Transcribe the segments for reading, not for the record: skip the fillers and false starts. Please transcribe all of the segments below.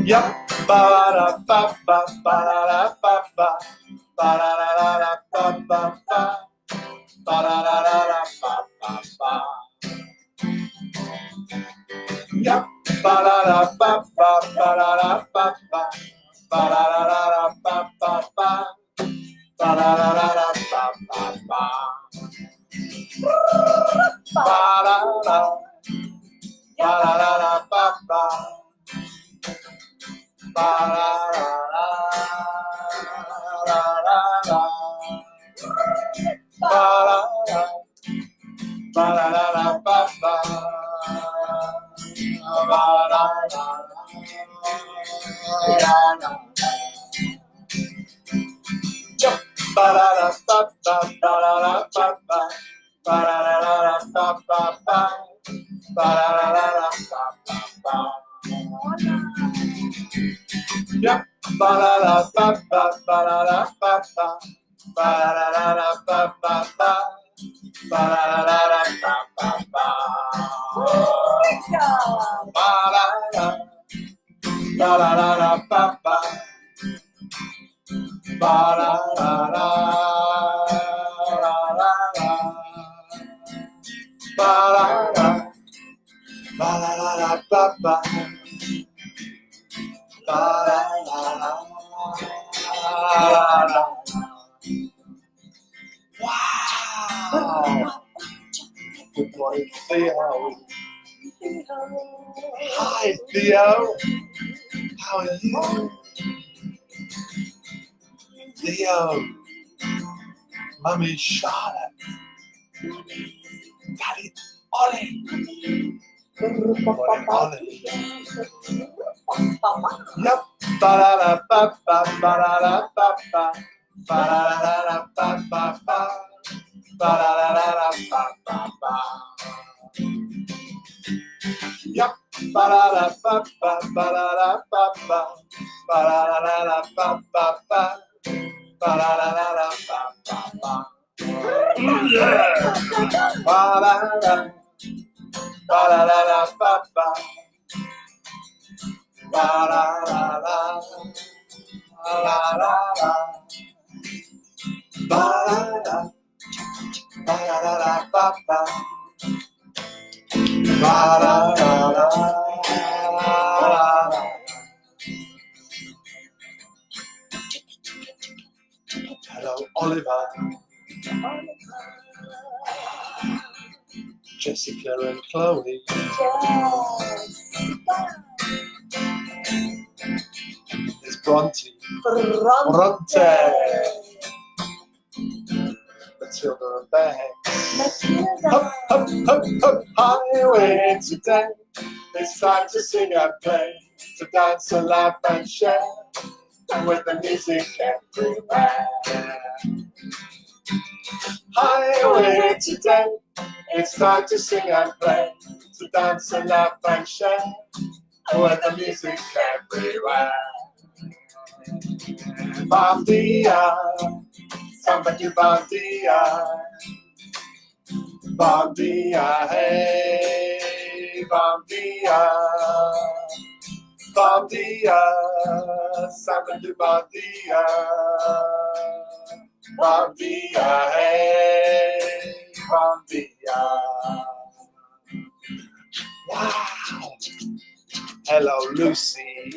Yup, ba-da-ba-ba, ba-da-da-ba-ba, ba-da-da-da-ba-ba-ba, ba-da-da-da-ba-ba-ba. Yup, ba-da-da-ba-ba, ba-da-da-ba-ba, ba-da-da-da-ba-ba-ba, ba-da-da-da-ba-ba-ba. Ba-da-da, ba-da-da-da-ba-ba, ba-da-da-da-da-da-da, ba-da-da, ba-da-da-da-ba-ba, ba-da-da-da-da-da. Jump, ba-da-da-ba-ba, ba-da-da-ba-ba, ba-da-da-da-da-ba-ba-ba, ba-da-da-da-da-ba-ba-ba. Yep, ba-da-da-ba-ba, ba-da-da-ba-ba, ba-da-da-da-ba-ba-ba, ba-da-da-da-da-ba-ba-ba. Ba-da-da, ba-da-da-da-ba-ba, ba-da-da-da-da-da, ba-da-da, ba-da-da-da-ba-ba, ba-da-da-da-da-da. Wow! Good morning, Theo. Hi, Theo. How are you? Theo. Mummy Charlotte. Daddy Ollie. Morning, Ollie. Yep. Ba-da-da-ba-ba, ba-da-da-ba-ba, ba-da-da-da-ba-ba-ba, ba-da-da-da-ba-ba-ba. Yep. Ba-da-da-ba-ba, ba-da-da-ba-ba, ba-da-da-da-ba-ba-ba, ba-da-da-da-ba-ba-ba. Ba-da-da, ba-da-da-da-ba-ba, ba-da-da-da, ba-da-da-da, ba-da-da, ba-da-da-da-ba-ba, ba-da-da-da. Hello, Oliver, Jessica and Chloe. There's Bronte. Bronte. Matilda and Bex. Hop, hop, hop, hop, highway today. It's time to sing and play, to dance and laugh and share, and with the music everywhere. Highway today. It's time to sing and play, to dance and laugh and share, with the music everywhere. Bandia, somebody bandia, bandia, hey, bandia, bandia, somebody bandia, bandia, hey, bandia. Wow! Hello, Lucy.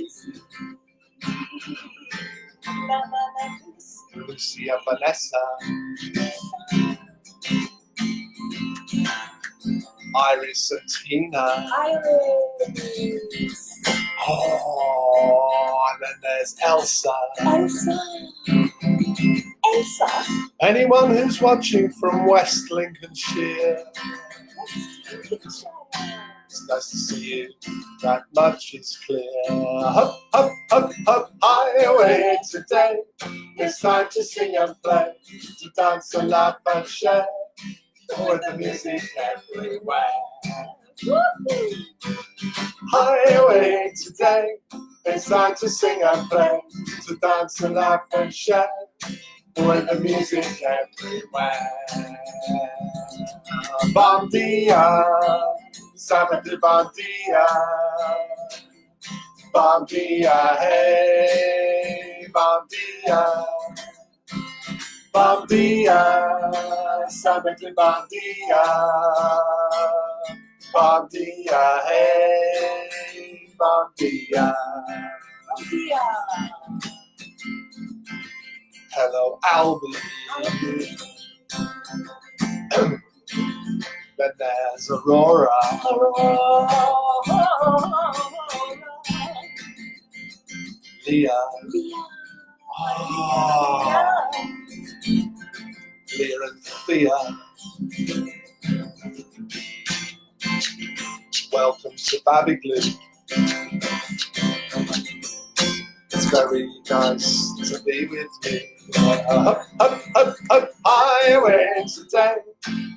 Lucy and Vanessa. Iris and Tina. Iris. Oh, and then there's Elsa. Elsa. Elsa. Anyone who's watching from West Lincolnshire, it's nice to see you, that much is clear. Hop, hop, hop, hop, highway today. It's time to sing and play, to dance and laugh and share, with the music everywhere. Highway today. It's time to sing and play, to dance and laugh and share, with the music everywhere. Bandia, Saturday Bandia, bom dia, hey, bom dia. Bom dia, samba de bom dia. Bom dia, hey, bom dia. Bom dia. Hello, Albie. Then there's Aurora. Leah. Oh. Leah and Thea. Welcome to Babigloo. It's very nice to be with you. Up, up, up, up, highway today.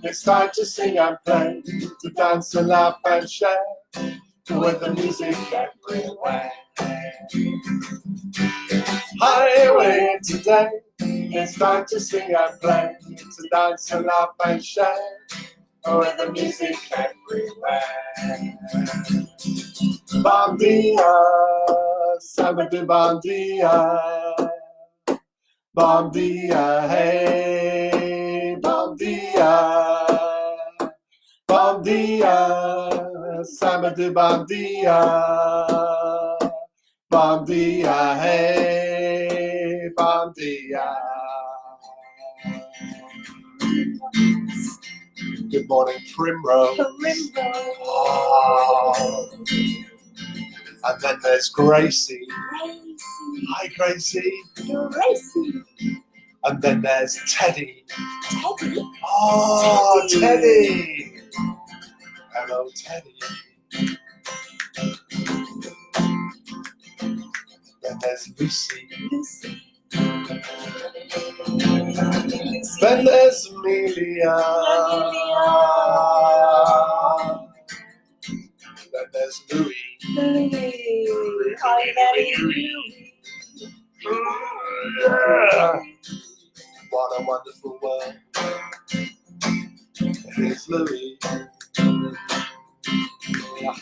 It's time to sing and play, to dance and laugh and share, with the music everywhere. Highway today. It's time to sing and play, to dance and laugh and share, with the music everywhere. Bom dia, samba de bom dia. Bom dia, hey, bom dia. Bom dia, samba de bom dia. Bom dia, hey, bom dia. Good morning, Primrose. Oh. And then there's Gracie. Hi, Gracie. Gracie. And then there's Teddy. Teddy. Oh, Teddy. Hello, Teddy. Then there's Lucy. Lucy. Then there's Amelia. Then there's Louie. Hi, Louie. Yeah. What a wonderful world. Here's Louie. Yeah.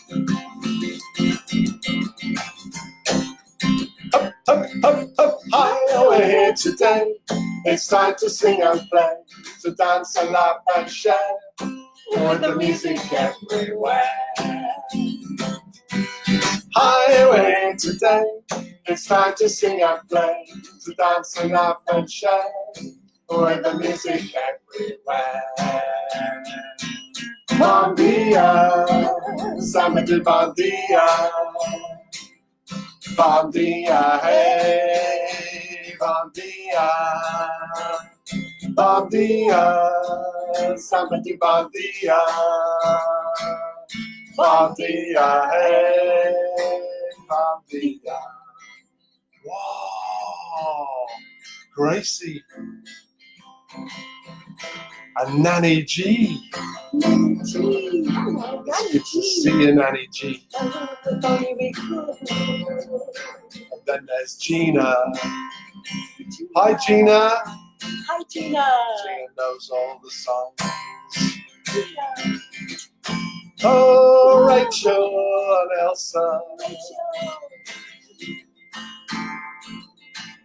Up, up, up, up, high over here today. It's time to sing and play, to dance and laugh and share, with the music everywhere. Highway today, it's time to sing and play, to dance and laugh and share, with the music everywhere. Bom dia, samba de bom dia. Bom dia, hey, bom dia. Bom dia, samba de bom dia. Bom dia, hey, bom dia. Wow, Gracie. And Nanny G. Nanny G. It's good to see you, Nanny G. If only we could. And then there's Gina. Hi, Gina. Hi, Gina. Gina knows all the songs. Oh, Rachel and Elsa.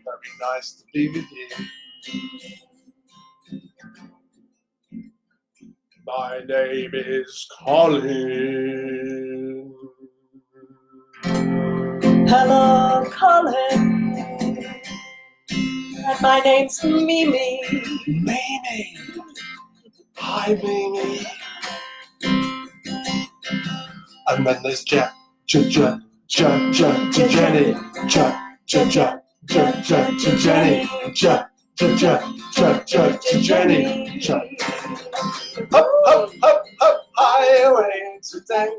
Very nice to be with you. My name is Colin. Hello, Colin. And my name's Mimi. Mimi. Hi, Mimi. And then there's Jenny. Jenny. Up, up, up, up, highway today.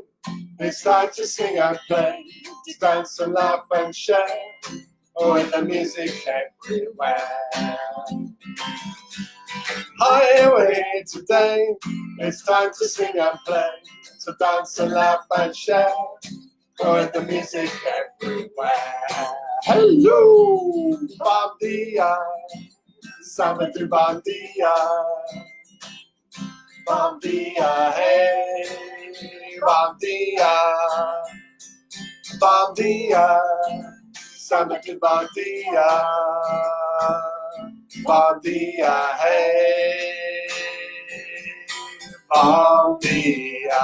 It's time to sing and play, to dance and laugh and share, with the music everywhere. Highway today. It's time to sing and play, to dance and laugh and share, with the music everywhere. Hello, bom dia, samba de bom dia. Bom dia, hey, bom dia. Bandia, Samba to Bandia, Bandia, hey, Bandia.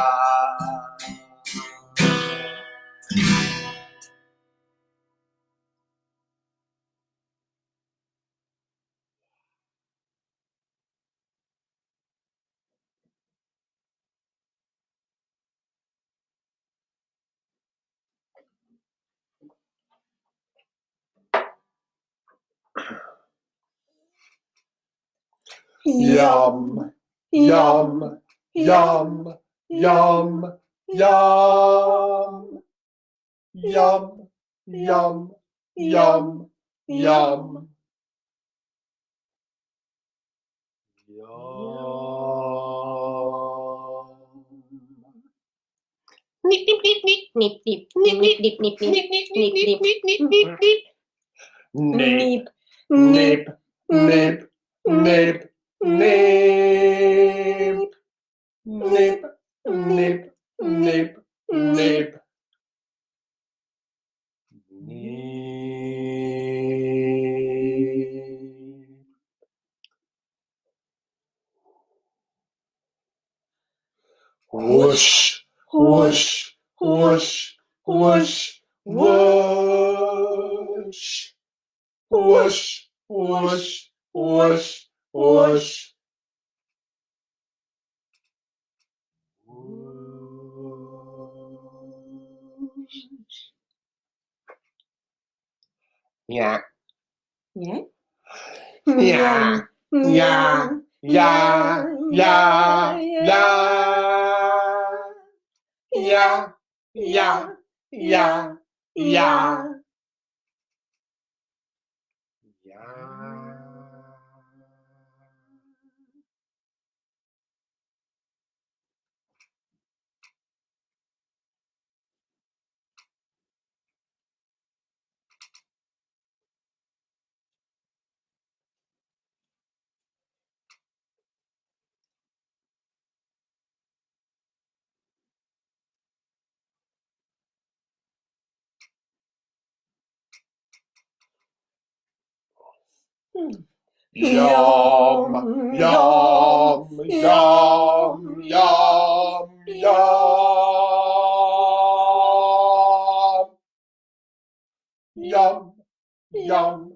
Yum, yum, yum, yum, yum, yum, yum, yum, yum. Nip nip nip nip nip nip nip nip nip nip nip nip nip nip nip nip. Nip, nip, nip, nip, nip, nip, nip, nip, nip. Whoosh, whoosh, whoosh, whoosh, whoosh, whoosh, whoosh, whoosh, whoosh. Yeah. Yeah. Yeah, yeah, yeah, yeah, yeah, yeah, yeah, yeah, Yum, yum, yum, yum, yum. Yum, yum,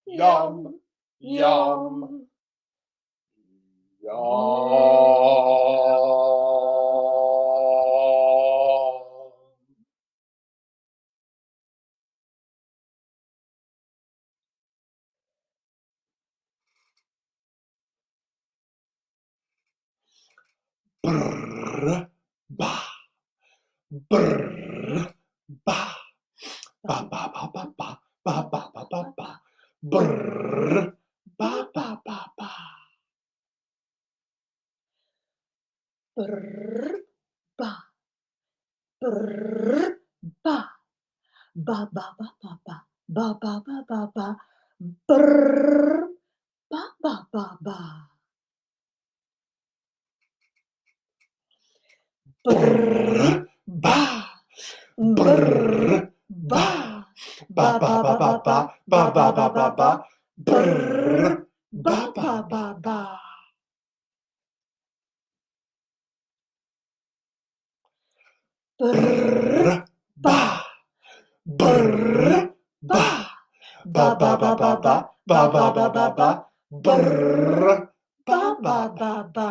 yum, yum, yum. Brr, ba, brr, ba, ba, ba, ba, ba, ba, ba, ba, ba, ba, ba, brr, ba, ba, ba, ba. Brrr, ba, brrr, ba, ba, ba, ba, ba, ba, ba, ba, ba, ba, ba, brrr, ba, ba, ba, ba. Brrr, ba, brrr, ba, ba, ba, ba, ba, ba, ba, ba, ba, ba, ba, brrr, ba, ba, ba, ba. Brrr, ba, brrr, ba, ba, ba, ba, ba, ba, ba, ba, ba, ba, ba, brrr, ba, ba, ba, ba.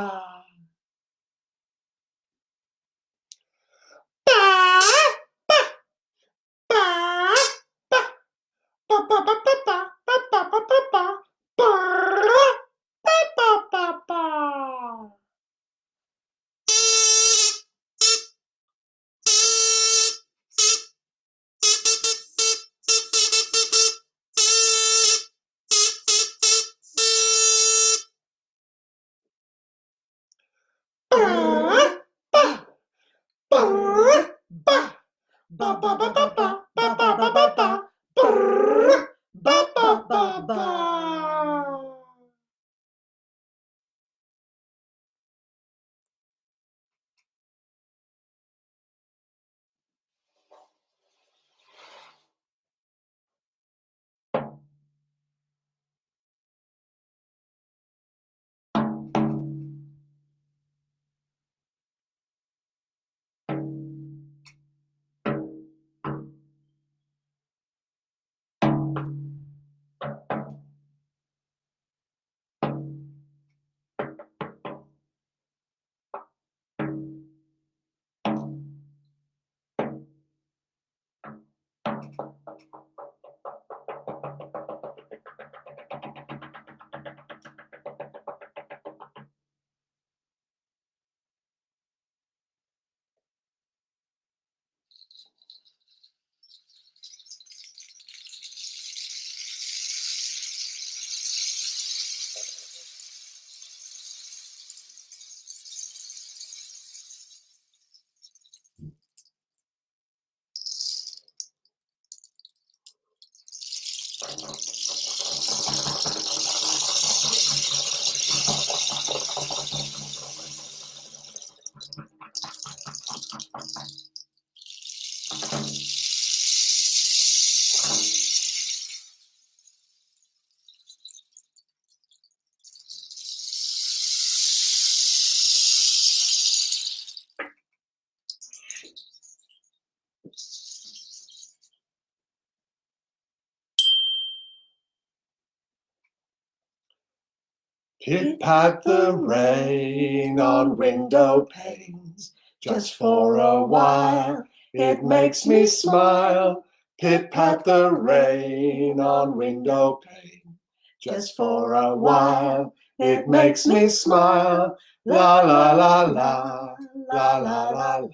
Pit-pat the rain on window panes. Just for a while, it makes me smile. Pit-pat the rain on window panes. Just for a while, it makes me smile. La la la la, la la la la.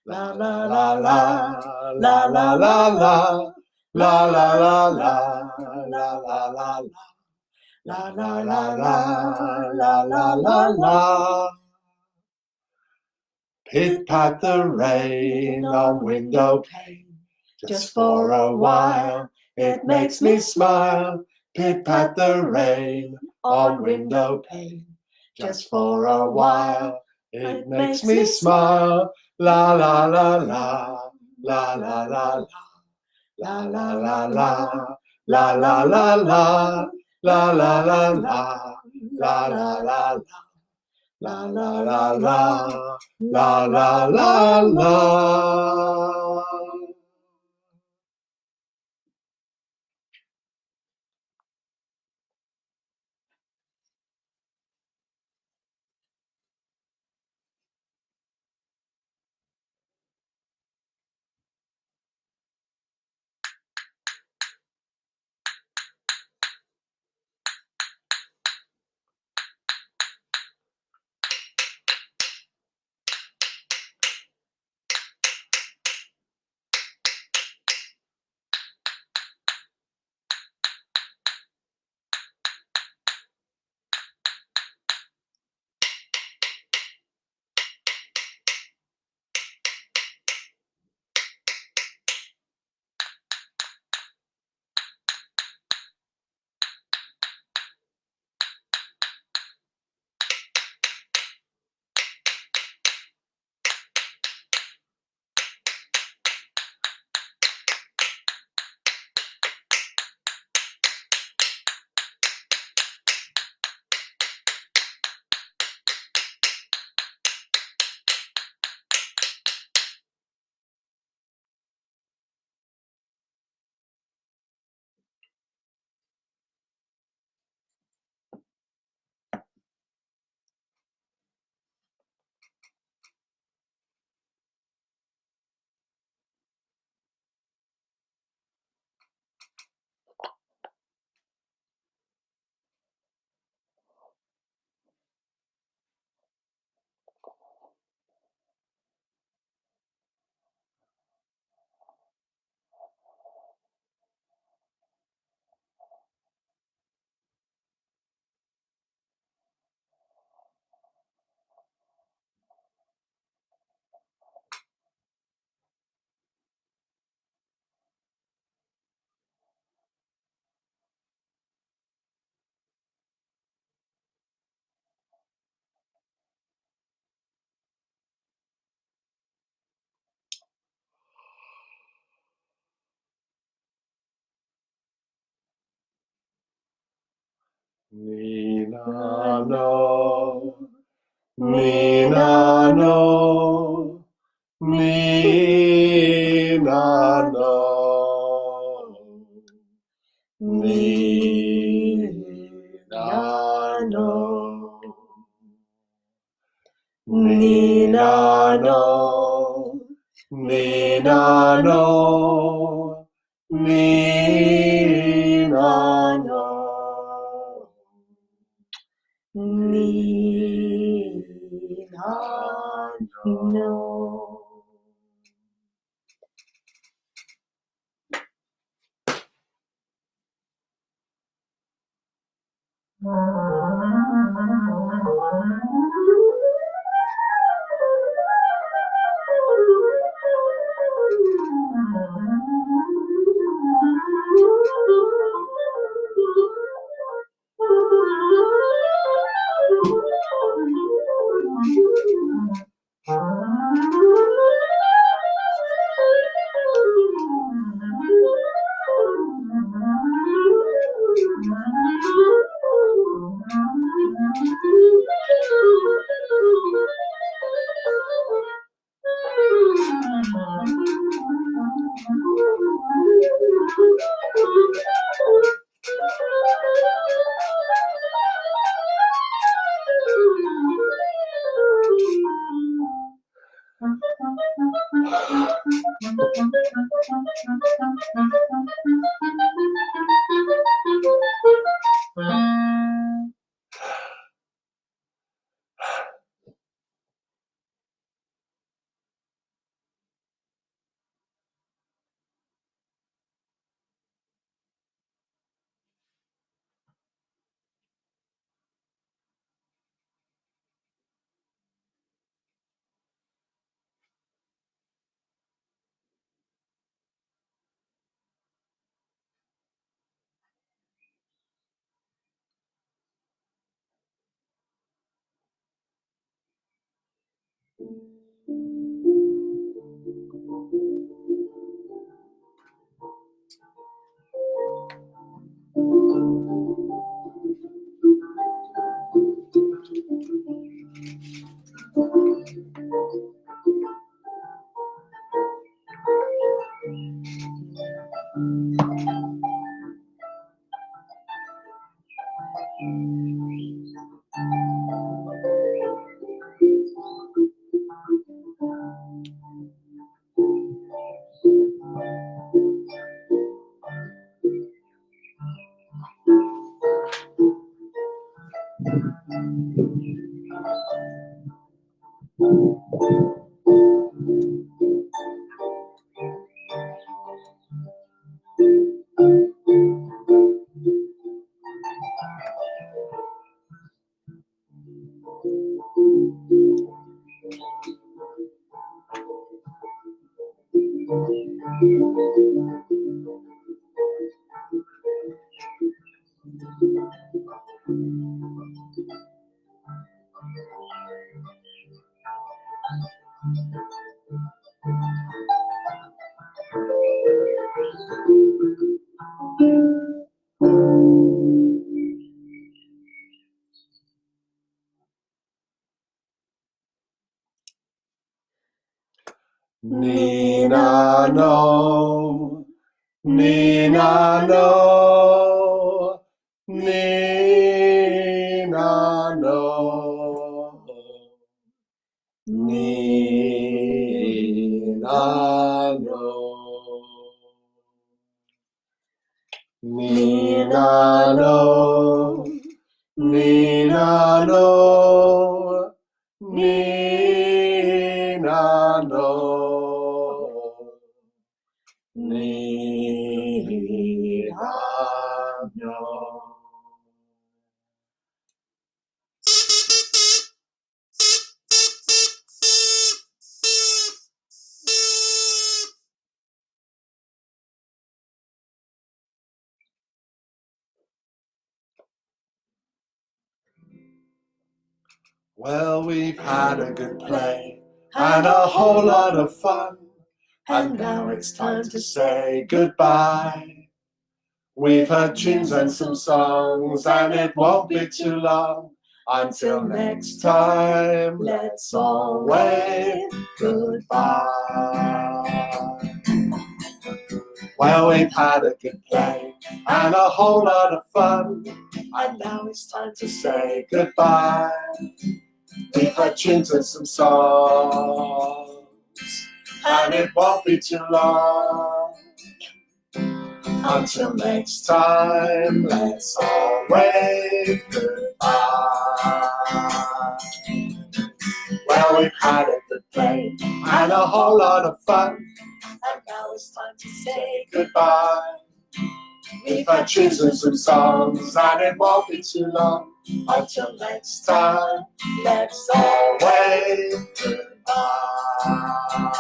La la la la, la la la la, la la la la, la la la la. La la la la, la la la la. Pit-pat the rain on window pane. Just for a while, it makes me smile. Pit-pat the rain on window pane. Just for a while, it makes me smile. La la la la, la la la la. La la la la, la la la la. La la la la, la la la la, la la la la, la la la la. Nina no, Nina no, Nina no, Nina no, Nina no, Nina no, Nina no. Nina no. Nina no, Nina no, Nina no, Nina no, Nina no, Nina no, Nina no, Nina no. Well, we've had a good play and a whole lot of fun, and now it's time to say goodbye. We've heard tunes and some songs, and it won't be too long. Until next time, let's all wave goodbye. Well, we've had a good play and a whole lot of fun, and now it's time to say goodbye. We've had tunes and some songs, and it won't be too long. Until next time, let's all wave goodbye. Well, we've had a good play and a whole lot of fun, and now it's time to say goodbye. We've had tunes and some songs, and it won't be too long. Until next time, let's all wave goodbye.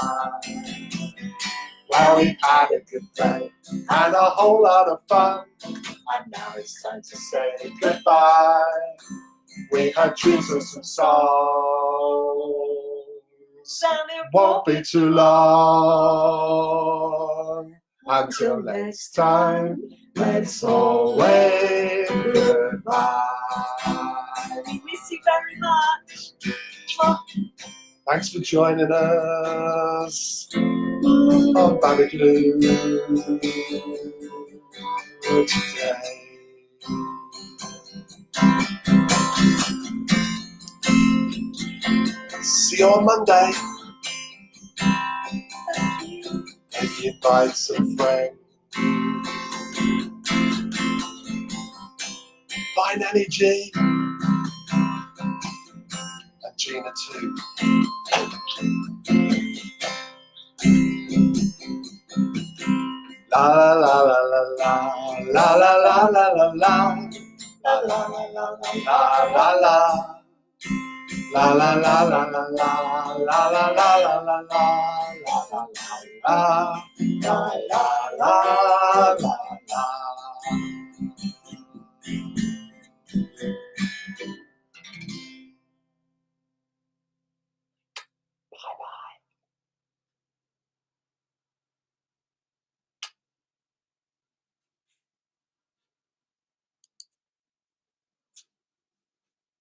Well, we've had a good play and a whole lot of fun, and now it's time to say goodbye. We've had tunes and some songs, and it won't be too long. Until next time, let's all wave goodbye. We miss you very much. Thanks for joining us on Babigloo today. See you on Monday. Maybe invite some friends. Bye, Nanny G. And Gina too. La la la la la la la la la la la la la la la la la la. La la la la la la la la la la la la la la la la la la la